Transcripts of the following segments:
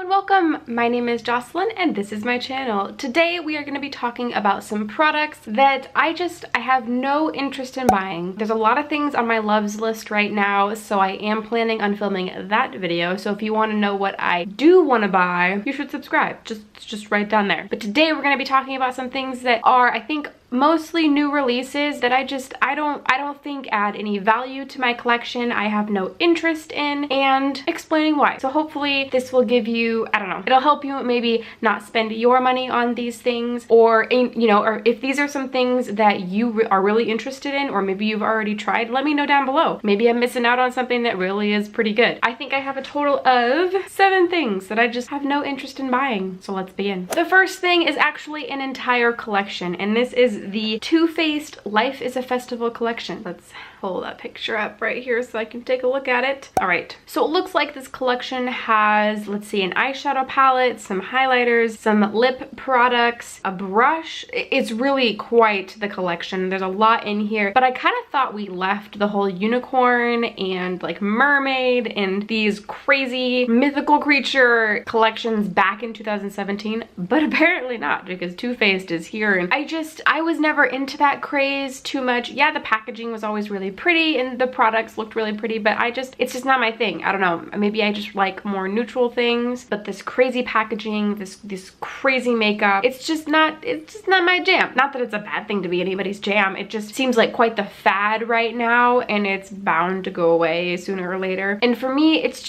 and welcome. My name is Jocelyn and this is my channel. Today we are going to be talking about some products that I have no interest in buying. There's a lot of things on my loves list right now, so I am planning on filming that video. So if you want to know what I do want to buy, you should subscribe. Just right down there. But today we're going to be talking about some things that are, I think, mostly new releases that I don't think add any value to my collection. I have no interest in, and explaining why. So hopefully this will give you, I don't know, it'll help you maybe not spend your money on these things, or or if these are some things that you are really interested in, or maybe you've already tried, let me know down below. Maybe I'm missing out on something that really is pretty good. I think I have a total of 7 things that I just have no interest in buying. So let's begin. The first thing is actually an entire collection, and this is the Too Faced Life is a Festival collection. Let's pull that picture up right here so I can take a look at it. All right, so it looks like this collection has, let's see, an eyeshadow palette, some highlighters, some lip products, a brush. It's really quite the collection. There's a lot in here, but I kind of thought we left the whole unicorn and like mermaid and these crazy mythical creature collections back in 2017, but apparently not, because Too Faced is here, and I was never into that craze too much. Yeah, the packaging was always really pretty and the products looked really pretty, but it's just not my thing. I don't know, maybe I just like more neutral things, but this crazy packaging, this crazy makeup, it's just not my jam. Not that it's a bad thing to be anybody's jam, it just seems like quite the fad right now, and it's bound to go away sooner or later. And for me, it's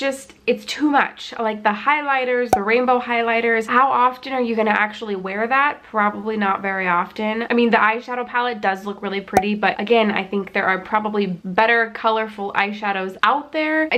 too much. Like the highlighters, the rainbow highlighters, how often are you gonna actually wear that? Probably not very often. I mean, the eyeshadow palette does look really pretty, but again, I think there are probably better colorful eyeshadows out there.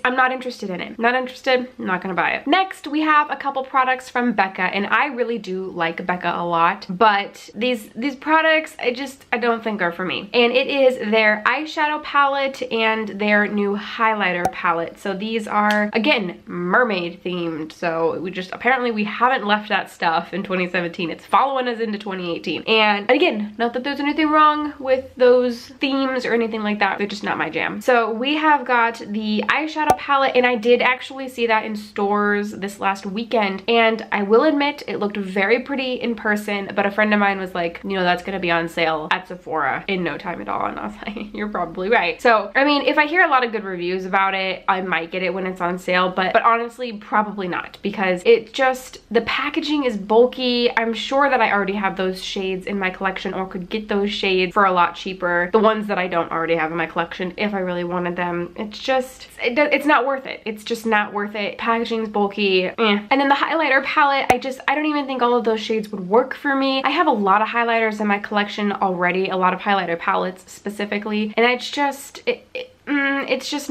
I'm not interested in it. Not interested, I'm not gonna buy it. Next, we have a couple products from Becca, and I really do like Becca a lot, but these products, I don't think are for me. And it is their eyeshadow palette and their new highlighter palette. So these are, again, mermaid themed. So apparently we haven't left that stuff in 2017. It's following us into 2018. And again, not that there's anything wrong with those themes or anything like that. They're just not my jam. So we have got the eyeshadow palette, and I did actually see that in stores this last weekend. And I will admit, it looked very pretty in person, but a friend of mine was like, that's gonna be on sale at Sephora in no time at all. And I was like, you're probably right. So, I mean, if I hear a lot of good reviews about it, I might get it when it's on sale, but honestly, probably not, because the packaging is bulky. I'm sure that I already have those shades in my collection, or could get those shades for a lot cheaper. The ones that I don't already have in my collection, if I really wanted them. It's not worth it. It's just not worth it. Packaging's bulky. And then the highlighter palette, I don't even think all of those shades would work for me. I have a lot of highlighters in my collection already, a lot of highlighter palettes specifically, and it's just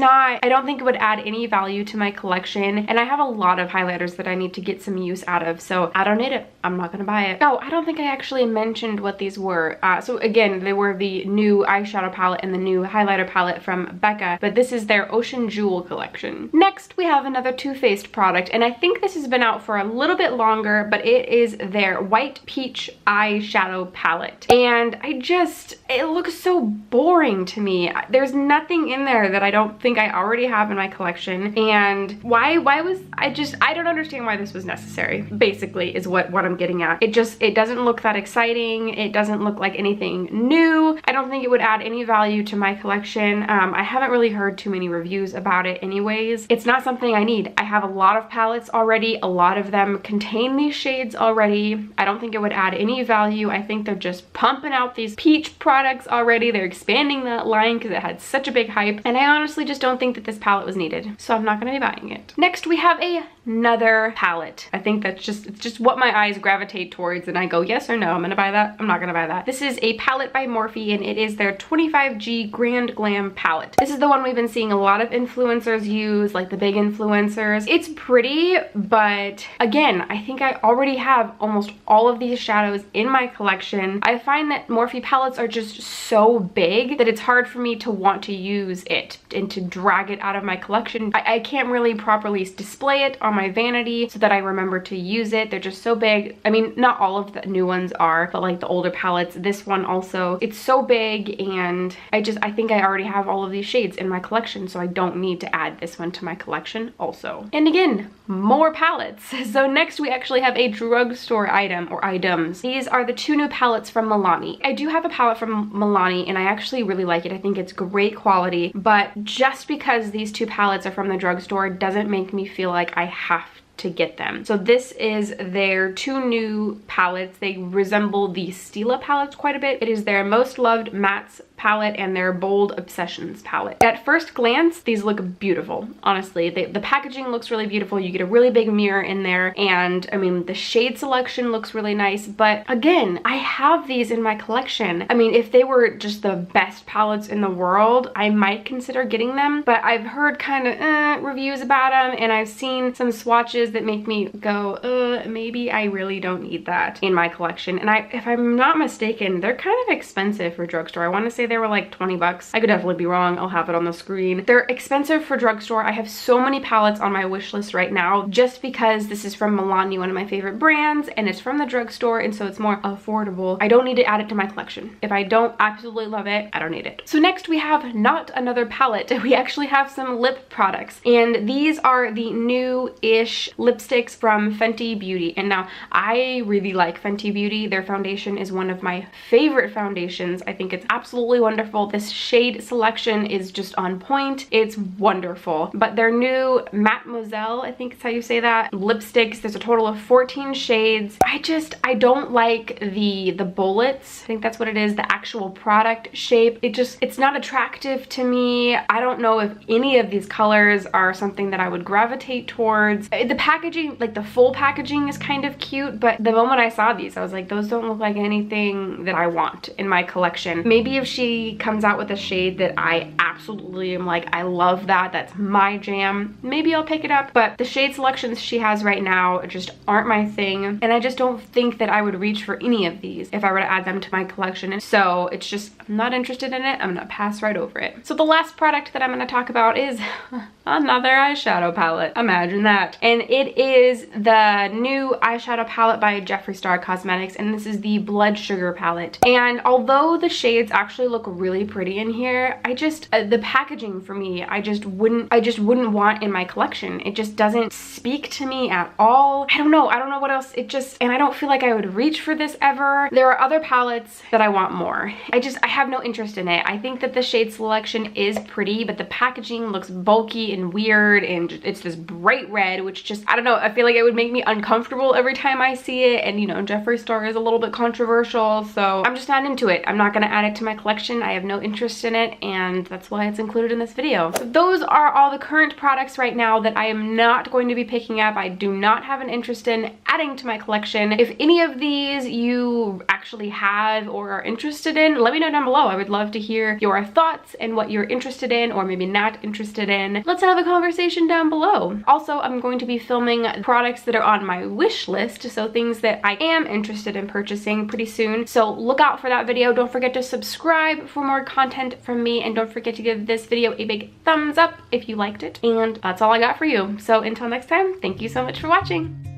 not, I don't think it would add any value to my collection, and I have a lot of highlighters that I need to get some use out of, so I don't need it. I'm not gonna buy it. Oh, I don't think I actually mentioned what these were. So again, they were the new eyeshadow palette and the new highlighter palette from Becca, but this is their Ocean Jewel collection. Next, we have another Too Faced product, and I think this has been out for a little bit longer, but it is their White Peach eyeshadow palette, and it looks so boring to me. There's nothing in there that I don't think I already have in my collection, and why was I don't understand why this was necessary, basically, is what I'm getting at. It doesn't look that exciting. It doesn't look like anything new. I don't think it would add any value to my collection. I haven't really heard too many reviews about it anyways. It's not something I need. I have a lot of palettes already. A lot of them contain these shades already. I don't think it would add any value. I think they're just pumping out these peach products already. They're expanding that line because it had such a big hype, and I honestly just don't think that this palette was needed, so I'm not going to be buying it. Next, we have another palette. I think it's just what my eyes gravitate towards, and I go yes or no. I'm gonna buy that, I'm not gonna buy that. This is a palette by Morphe, and it is their 25G Grand Glam palette. This is the one we've been seeing a lot of influencers use, like the big influencers. It's pretty, but again, I think I already have almost all of these shadows in my collection. I find that Morphe palettes are just so big that it's hard for me to want to use it, and to drag it out of my collection. I can't really properly display it on my vanity so that I remember to use it. They're just so big. I mean, not all of the new ones are, but like the older palettes, this one also, it's so big, and I think I already have all of these shades in my collection, so I don't need to add this one to my collection also. And again, more palettes. So next we actually have a drugstore item or items. These are the two new palettes from Milani. I do have a palette from Milani and I actually really like it. I think it's great quality, but just because these two palettes are from the drugstore doesn't make me feel like I have to get them. So this is their two new palettes. They resemble the Stila palettes quite a bit. It is their Most Loved Mattes palette and their Bold Obsessions palette. At first glance, these look beautiful. Honestly, the packaging looks really beautiful. You get a really big mirror in there, and I mean, the shade selection looks really nice, but again, I have these in my collection. I mean, if they were just the best palettes in the world, I might consider getting them, but I've heard kind of reviews about them, and I've seen some swatches that make me go, maybe I really don't need that in my collection. And if I'm not mistaken, they're kind of expensive for drugstore. I want to say they were like 20 bucks. I could definitely be wrong. I'll have it on the screen. They're expensive for drugstore. I have so many palettes on my wish list right now just because this is from Milani, one of my favorite brands, and it's from the drugstore, and so it's more affordable. I don't need to add it to my collection. If I don't absolutely love it, I don't need it. So next we have not another palette. We actually have some lip products, and these are the new-ish lipsticks from Fenty Beauty. And now I really like Fenty Beauty. Their foundation is one of my favorite foundations. I think it's absolutely wonderful. This shade selection is just on point. It's wonderful. But their new Mademoiselle, I think is how you say that, lipsticks, there's a total of 14 shades. I don't like the bullets. I think that's what it is, the actual product shape. It's not attractive to me. I don't know if any of these colors are something that I would gravitate towards. The packaging, like the full packaging, is kind of cute, but the moment I saw these, I was like, those don't look like anything that I want in my collection. Maybe if she comes out with a shade that I absolutely am like, I love that, that's my jam, maybe I'll pick it up. But the shade selections she has right now just aren't my thing, and I just don't think that I would reach for any of these if I were to add them to my collection. So it's just, I'm not interested in it. I'm gonna pass right over it. So the last product that I'm gonna talk about is another eyeshadow palette. Imagine that. And it is the new eyeshadow palette by Jeffree Star Cosmetics, and this is the Blood Sugar palette. And although the shades actually look really pretty in here, I just the packaging for me, I just wouldn't want in my collection. It just doesn't speak to me at all. I don't know what else. And I don't feel like I would reach for this ever. There are other palettes that I want more. I have no interest in it. I think that the shade selection is pretty, but the packaging looks bulky and weird, and it's this bright red, which just, I don't know, I feel like it would make me uncomfortable every time I see it. And you know, Jeffree Star is a little bit controversial, so I'm just not into it. I'm not gonna add it to my collection. I have no interest in it, and that's why it's included in this video. So those are all the current products right now that I am not going to be picking up. I do not have an interest in adding to my collection. If any of these you actually have or are interested in, let me know down below. I would love to hear your thoughts and what you're interested in or maybe not interested in. Let's have a conversation down below. Also, I'm going to be filming products that are on my wish list, so things that I am interested in purchasing pretty soon. So look out for that video. Don't forget to subscribe for more content from me, and don't forget to give this video a big thumbs up if you liked it. And that's all I got for you. So until next time, thank you so much for watching.